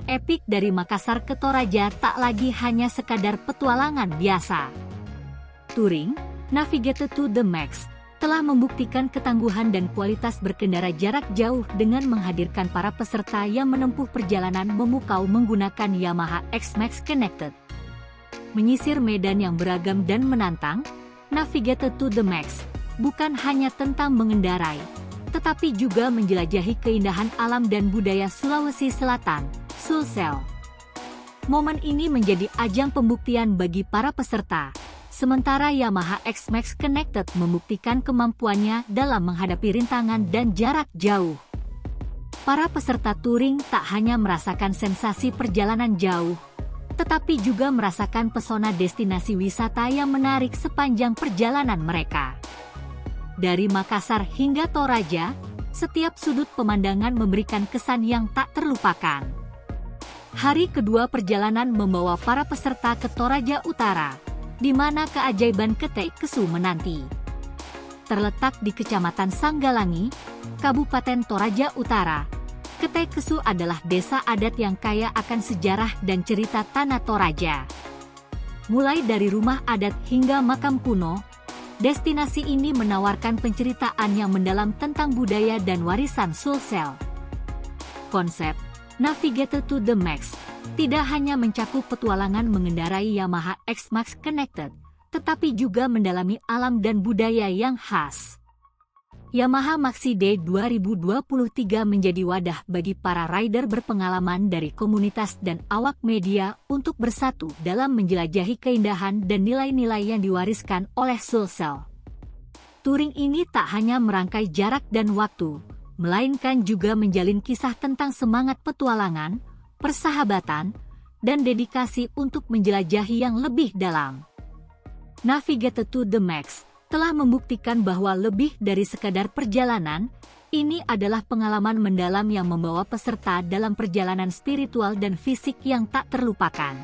epik dari Makassar ke Toraja tak lagi hanya sekadar petualangan biasa. Touring Navigated to the Max telah membuktikan ketangguhan dan kualitas berkendara jarak jauh dengan menghadirkan para peserta yang menempuh perjalanan memukau menggunakan Yamaha X-Max Connected. Menyisir medan yang beragam dan menantang, Navigated to the Max bukan hanya tentang mengendarai, tetapi juga menjelajahi keindahan alam dan budaya Sulawesi Selatan, Sulsel. Momen ini menjadi ajang pembuktian bagi para peserta, sementara Yamaha X-Max Connected membuktikan kemampuannya dalam menghadapi rintangan dan jarak jauh. Para peserta touring tak hanya merasakan sensasi perjalanan jauh, tetapi juga merasakan pesona destinasi wisata yang menarik sepanjang perjalanan mereka. Dari Makassar hingga Toraja, setiap sudut pemandangan memberikan kesan yang tak terlupakan. Hari kedua perjalanan membawa para peserta ke Toraja Utara, di mana keajaiban Ketek Kesu menanti. Terletak di Kecamatan Sanggalangi, Kabupaten Toraja Utara, Ketek Kesu adalah desa adat yang kaya akan sejarah dan cerita tanah Toraja. Mulai dari rumah adat hingga makam kuno, destinasi ini menawarkan penceritaan yang mendalam tentang budaya dan warisan Sulsel. Konsep Navigated to the Max tidak hanya mencakup petualangan mengendarai Yamaha X-Max Connected, tetapi juga mendalami alam dan budaya yang khas. Yamaha Maxi Day 2023 menjadi wadah bagi para rider berpengalaman dari komunitas dan awak media untuk bersatu dalam menjelajahi keindahan dan nilai-nilai yang diwariskan oleh Sulsel. Touring ini tak hanya merangkai jarak dan waktu, melainkan juga menjalin kisah tentang semangat petualangan, persahabatan, dan dedikasi untuk menjelajahi yang lebih dalam. Navigated to the Max telah membuktikan bahwa lebih dari sekadar perjalanan, ini adalah pengalaman mendalam yang membawa peserta dalam perjalanan spiritual dan fisik yang tak terlupakan.